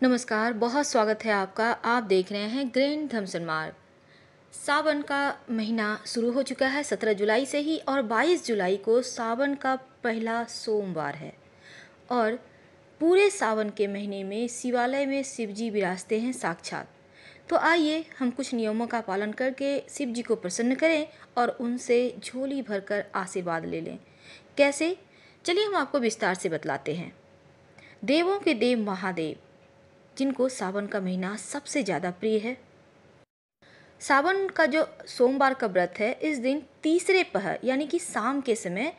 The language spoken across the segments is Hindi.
नमस्कार, बहुत स्वागत है आपका। आप देख रहे हैं ग्रैंड धमसन मार्ग। सावन का महीना शुरू हो चुका है 17 जुलाई से ही, और 22 जुलाई को सावन का पहला सोमवार है। और पूरे सावन के महीने में शिवालय में शिव जी विराजते हैं साक्षात। तो आइए हम कुछ नियमों का पालन करके शिव जी को प्रसन्न करें और उनसे झोली भरकर आशीर्वाद ले लें। कैसे? चलिए हम आपको विस्तार से बतलाते हैं। देवों के देव महादेव, जिनको सावन का महीना सबसे ज़्यादा प्रिय है। सावन का जो सोमवार का व्रत है, इस दिन तीसरे पहर यानी कि शाम के समय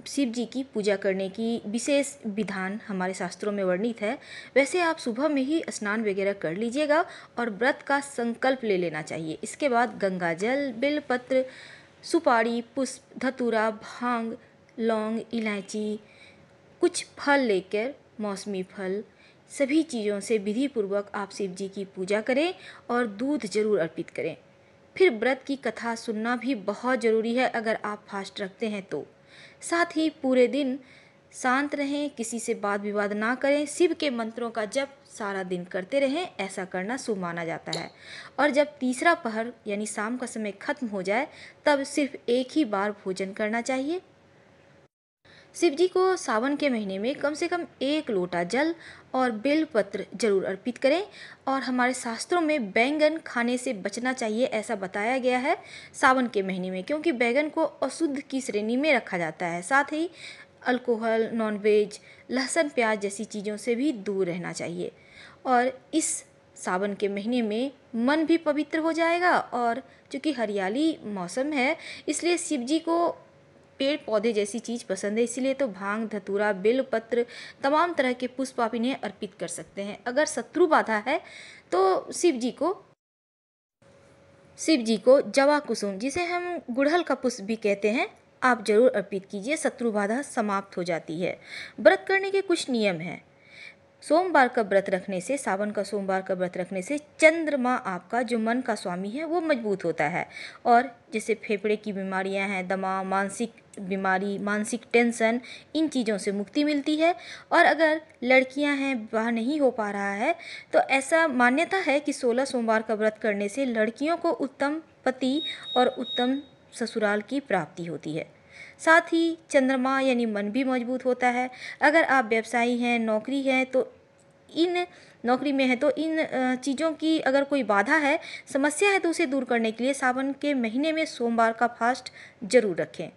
शिव जी की पूजा करने की विशेष विधान हमारे शास्त्रों में वर्णित है। वैसे आप सुबह में ही स्नान वगैरह कर लीजिएगा और व्रत का संकल्प ले लेना चाहिए। इसके बाद गंगा जल, बेलपत्र, सुपारी, पुष्प, धतूरा, भांग, लौंग, इलायची, कुछ फल लेकर, मौसमी फल, सभी चीज़ों से विधि पूर्वक आप शिव जी की पूजा करें और दूध जरूर अर्पित करें। फिर व्रत की कथा सुनना भी बहुत ज़रूरी है अगर आप फास्ट रखते हैं तो। साथ ही पूरे दिन शांत रहें, किसी से वाद विवाद ना करें, शिव के मंत्रों का जप सारा दिन करते रहें, ऐसा करना शुभ माना जाता है। और जब तीसरा पहर यानी शाम का समय खत्म हो जाए, तब सिर्फ एक ही बार भोजन करना चाहिए। शिव जी को सावन के महीने में कम से कम 1 लोटा जल और बेलपत्र जरूर अर्पित करें। और हमारे शास्त्रों में बैंगन खाने से बचना चाहिए, ऐसा बताया गया है सावन के महीने में, क्योंकि बैंगन को अशुद्ध की श्रेणी में रखा जाता है। साथ ही अल्कोहल, नॉनवेज, लहसुन, प्याज जैसी चीज़ों से भी दूर रहना चाहिए। और इस सावन के महीने में मन भी पवित्र हो जाएगा। और चूँकि हरियाली मौसम है, इसलिए शिव जी को पेड़ पौधे जैसी चीज़ पसंद है, इसीलिए तो भांग, धतूरा, बेलपत्र, तमाम तरह के पुष्प आप इन्हें अर्पित कर सकते हैं। अगर शत्रु बाधा है तो शिव जी को जवा कुसुम, जिसे हम गुड़हल का पुष्प भी कहते हैं, आप जरूर अर्पित कीजिए। शत्रु बाधा समाप्त हो जाती है। व्रत करने के कुछ नियम हैं। सोमवार का व्रत रखने से, सावन का सोमवार का व्रत रखने से चंद्रमा, आपका जो मन का स्वामी है, वो मजबूत होता है। और जैसे फेफड़े की बीमारियां हैं, दमा, मानसिक बीमारी, मानसिक टेंशन, इन चीज़ों से मुक्ति मिलती है। और अगर लड़कियां हैं, विवाह नहीं हो पा रहा है, तो ऐसा मान्यता है कि 16 सोमवार का व्रत करने से लड़कियों को उत्तम पति और उत्तम ससुराल की प्राप्ति होती है। साथ ही चंद्रमा यानी मन भी मजबूत होता है। अगर आप व्यवसायी हैं, नौकरी है, तो नौकरी में है तो इन चीज़ों की अगर कोई बाधा है, समस्या है, तो उसे दूर करने के लिए सावन के महीने में सोमवार का फास्ट जरूर रखें।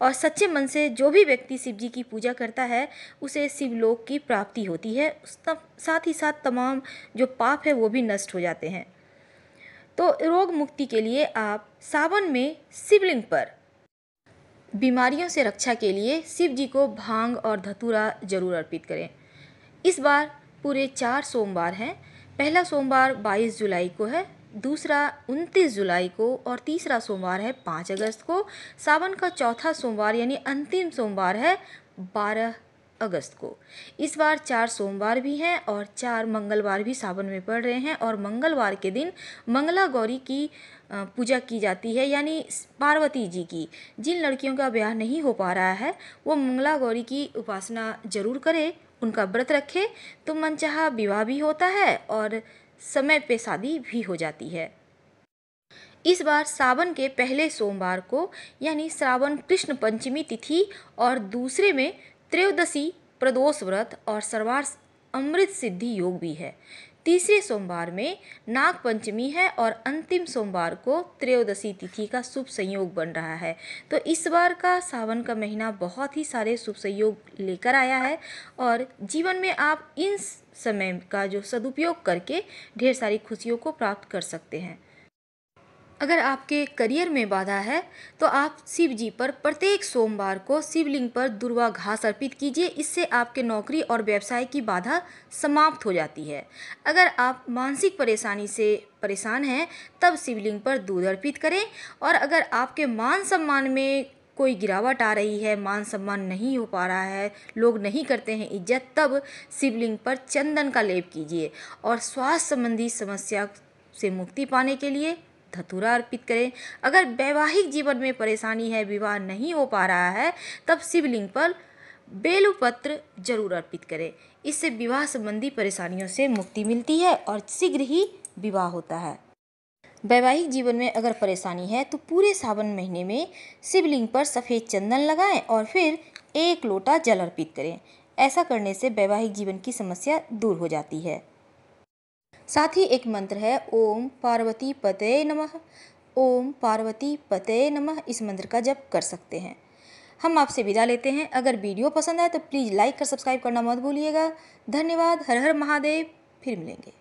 और सच्चे मन से जो भी व्यक्ति शिव जी की पूजा करता है, उसे शिवलोक की प्राप्ति होती है। साथ ही साथ तमाम जो पाप है वो भी नष्ट हो जाते हैं। तो रोग मुक्ति के लिए आप सावन में शिवलिंग पर बीमारियों से रक्षा के लिए शिव जी को भांग और धतूरा जरूर अर्पित करें। इस बार पूरे 4 सोमवार हैं। पहला सोमवार 22 जुलाई को है, दूसरा 29 जुलाई को, और तीसरा सोमवार है 5 अगस्त को। सावन का चौथा सोमवार यानी अंतिम सोमवार है 12 अगस्त को। इस बार 4 सोमवार भी हैं और 4 मंगलवार भी सावन में पड़ रहे हैं। और मंगलवार के दिन मंगला गौरी की पूजा की जाती है, यानी पार्वती जी की। जिन लड़कियों का ब्याह नहीं हो पा रहा है, वो मंगला गौरी की उपासना जरूर करें, उनका व्रत रखें, तो मनचाहा विवाह भी होता है और समय पे शादी भी हो जाती है। इस बार सावन के पहले सोमवार को यानी श्रावण कृष्ण पंचमी तिथि और दूसरे में त्रयोदशी, प्रदोष व्रत और सर्वार्थ अमृत सिद्धि योग भी है। तीसरे सोमवार में नाग पंचमी है और अंतिम सोमवार को त्रयोदशी तिथि का शुभ संयोग बन रहा है। तो इस बार का सावन का महीना बहुत ही सारे शुभ संयोग लेकर आया है और जीवन में आप इन समय का जो सदुपयोग करके ढेर सारी खुशियों को प्राप्त कर सकते हैं। अगर आपके करियर में बाधा है, तो आप शिव जी पर प्रत्येक सोमवार को शिवलिंग पर दुर्वा घास अर्पित कीजिए। इससे आपके नौकरी और व्यवसाय की बाधा समाप्त हो जाती है। अगर आप मानसिक परेशानी से परेशान हैं, तब शिवलिंग पर दूध अर्पित करें। और अगर आपके मान सम्मान में कोई गिरावट आ रही है, मान सम्मान नहीं हो पा रहा है, लोग नहीं करते हैं इज्जत, तब शिवलिंग पर चंदन का लेप कीजिए। और स्वास्थ्य संबंधी समस्या से मुक्ति पाने के लिए धतूरा अर्पित करें। अगर वैवाहिक जीवन में परेशानी है, विवाह नहीं हो पा रहा है, तब शिवलिंग पर बेलपत्र जरूर अर्पित करें। इससे विवाह संबंधी परेशानियों से मुक्ति मिलती है और शीघ्र ही विवाह होता है। वैवाहिक जीवन में अगर परेशानी है तो पूरे सावन महीने में शिवलिंग पर सफ़ेद चंदन लगाएं और फिर 1 लोटा जल अर्पित करें। ऐसा करने से वैवाहिक जीवन की समस्या दूर हो जाती है। साथ ही एक मंत्र है, ओम पार्वती पतये नमः। ओम पार्वती पतये नमः, इस मंत्र का जप कर सकते हैं। हम आपसे विदा लेते हैं। अगर वीडियो पसंद आए तो प्लीज़ लाइक कर सब्सक्राइब करना मत भूलिएगा। धन्यवाद। हर हर महादेव। फिर मिलेंगे।